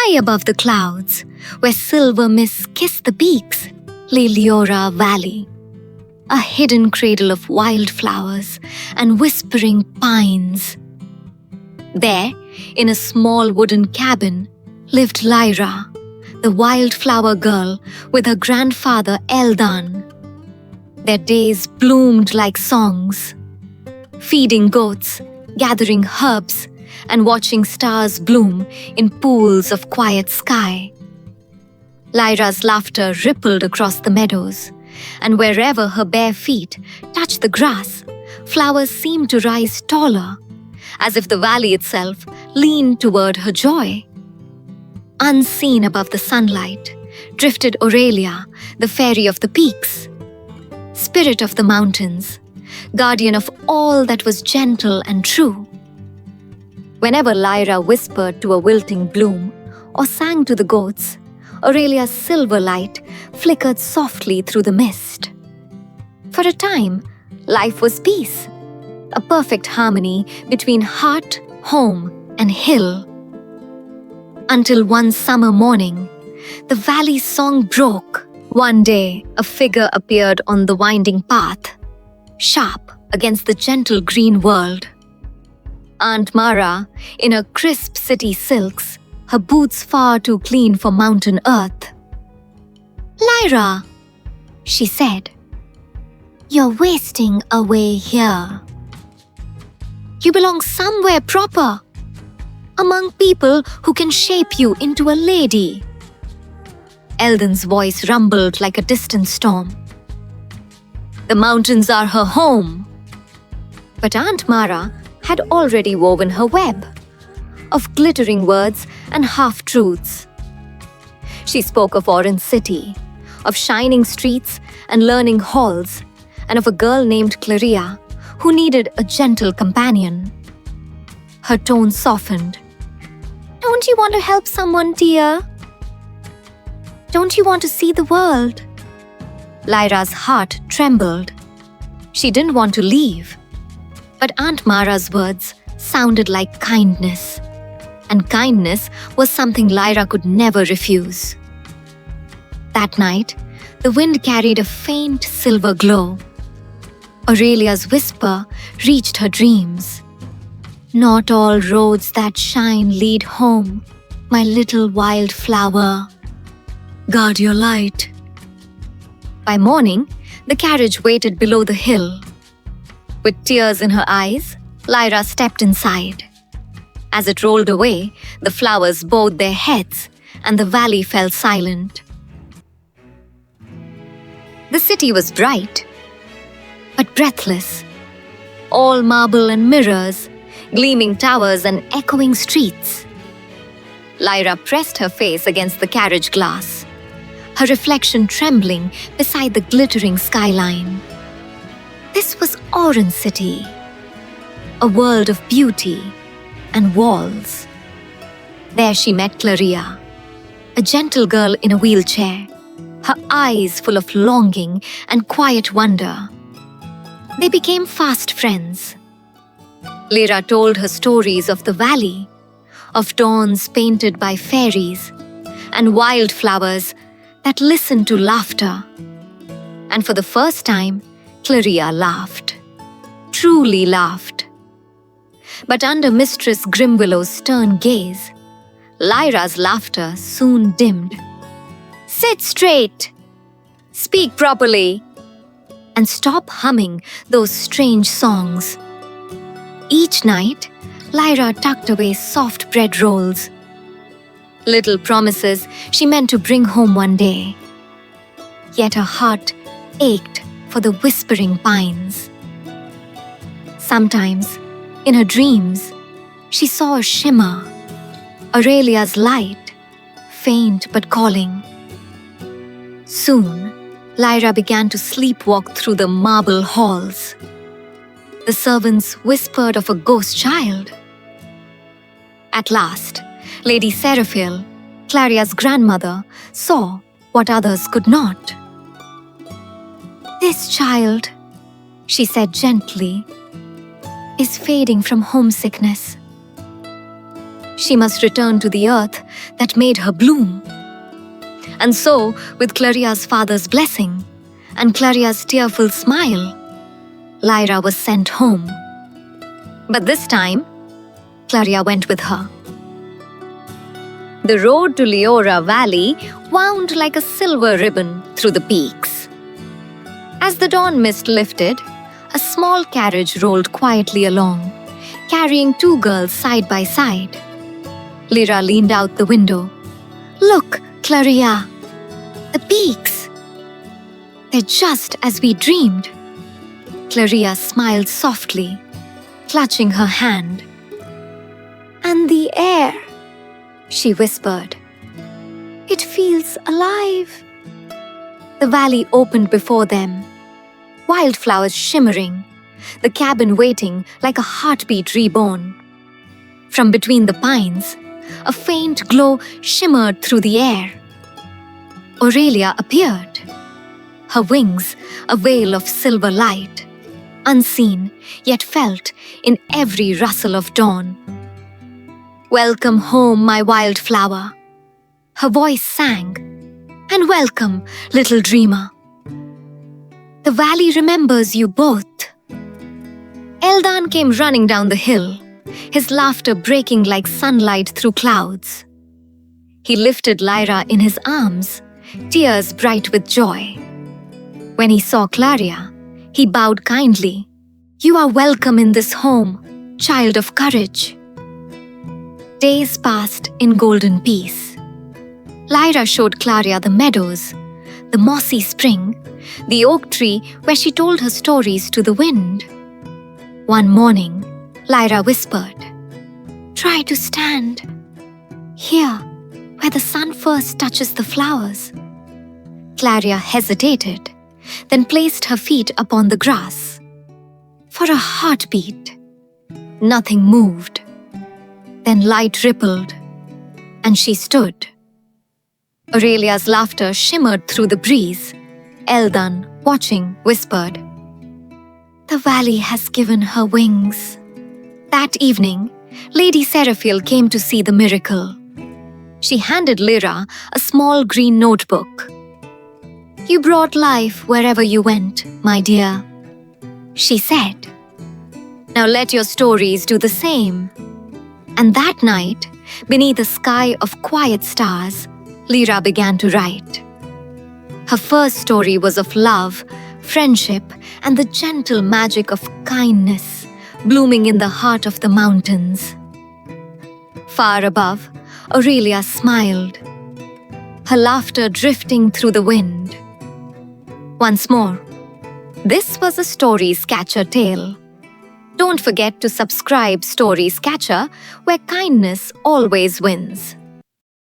High above the clouds, where silver mists kiss the peaks, lay Liora Valley, a hidden cradle of wildflowers and whispering pines. There, in a small wooden cabin, lived Lyra, the wildflower girl with her grandfather Eldan. Their days bloomed like songs, feeding goats, gathering herbs, and watching stars bloom in pools of quiet sky. Lyra's laughter rippled across the meadows, and wherever her bare feet touched the grass, flowers seemed to rise taller, as if the valley itself leaned toward her joy. Unseen above the sunlight, drifted Aurelia, the fairy of the peaks, spirit of the mountains, guardian of all that was gentle and true. Whenever Lyra whispered to a wilting bloom or sang to the goats, Aurelia's silver light flickered softly through the mist. For a time, life was peace, a perfect harmony between heart, home, and hill. Until one summer morning, the valley's song broke. One day, a figure appeared on the winding path, sharp against the gentle green world. Aunt Mara, in her crisp city silks, her boots far too clean for mountain earth. "Lyra," she said, "you're wasting away here. You belong somewhere proper, among people who can shape you into a lady." Eldan's voice rumbled like a distant storm. "The mountains are her home." But Aunt Mara had already woven her web of glittering words and half-truths. She spoke of Auren city, of shining streets and learning halls, and of a girl named Claria who needed a gentle companion. Her tone softened. "Don't you want to help someone, dear? Don't you want to see the world?" Lyra's heart trembled. She didn't want to leave. But Aunt Mara's words sounded like kindness. And kindness was something Lyra could never refuse. That night, the wind carried a faint silver glow. Aurelia's whisper reached her dreams. "Not all roads that shine lead home, my little wildflower. Guard your light." By morning, the carriage waited below the hill. With tears in her eyes, Lyra stepped inside. As it rolled away, the flowers bowed their heads and the valley fell silent. The city was bright, but breathless. All marble and mirrors, gleaming towers and echoing streets. Lyra pressed her face against the carriage glass, her reflection trembling beside the glittering skyline. This was Auren city, a world of beauty and walls. There she met Claria, a gentle girl in a wheelchair, her eyes full of longing and quiet wonder. They became fast friends. Lyra told her stories of the valley, of dawns painted by fairies, and wildflowers that listened to laughter. And for the first time, Claria laughed, truly laughed. But under Mistress Grimwillow's stern gaze, Lyra's laughter soon dimmed. "Sit straight! Speak properly! And stop humming those strange songs." Each night, Lyra tucked away soft bread rolls, little promises she meant to bring home one day. Yet her heart ached for the whispering pines. Sometimes, in her dreams, she saw a shimmer, Aurelia's light, faint but calling. Soon, Lyra began to sleepwalk through the marble halls. The servants whispered of a ghost child. At last, Lady Seraphil, Claria's grandmother, saw what others could not. "This child," she said gently, "is fading from homesickness. She must return to the earth that made her bloom. And so, with Claria's father's blessing and Claria's tearful smile, Lyra was sent home. But this time, Claria went with her. The road to Liora Valley wound like a silver ribbon through the peaks. As the dawn mist lifted, a small carriage rolled quietly along, carrying two girls side by side. Lyra leaned out the window. "Look, Claria! The peaks! They're just as we dreamed." Claria smiled softly, clutching her hand. "And the air," she whispered. "It feels alive." The valley opened before them, wildflowers shimmering, the cabin waiting like a heartbeat reborn. From between the pines, a faint glow shimmered through the air. Aurelia appeared, her wings a veil of silver light, unseen yet felt in every rustle of dawn. "Welcome home, my wildflower," her voice sang, "and welcome, little dreamer. The valley remembers you both." Eldan came running down the hill, his laughter breaking like sunlight through clouds. He lifted Lyra in his arms, tears bright with joy. When he saw Claria, he bowed kindly. "You are welcome in this home, child of courage." Days passed in golden peace. Lyra showed Claria the meadows, the mossy spring, the oak tree where she told her stories to the wind. One morning, Lyra whispered, "Try to stand here, where the sun first touches the flowers." Claria hesitated, then placed her feet upon the grass. For a heartbeat, nothing moved. Then light rippled, and she stood. Aurelia's laughter shimmered through the breeze. Eldan, watching, whispered, "The valley has given her wings." That evening, Lady Seraphiel came to see the miracle. She handed Lyra a small green notebook. "You brought life wherever you went, my dear," she said. "Now let your stories do the same." And that night, beneath a sky of quiet stars, Lyra began to write. Her first story was of love, friendship, and the gentle magic of kindness blooming in the heart of the mountains. Far above, Aurelia smiled, her laughter drifting through the wind. Once more, this was a Stories Catcher tale. Don't forget to subscribe Stories Catcher, where kindness always wins.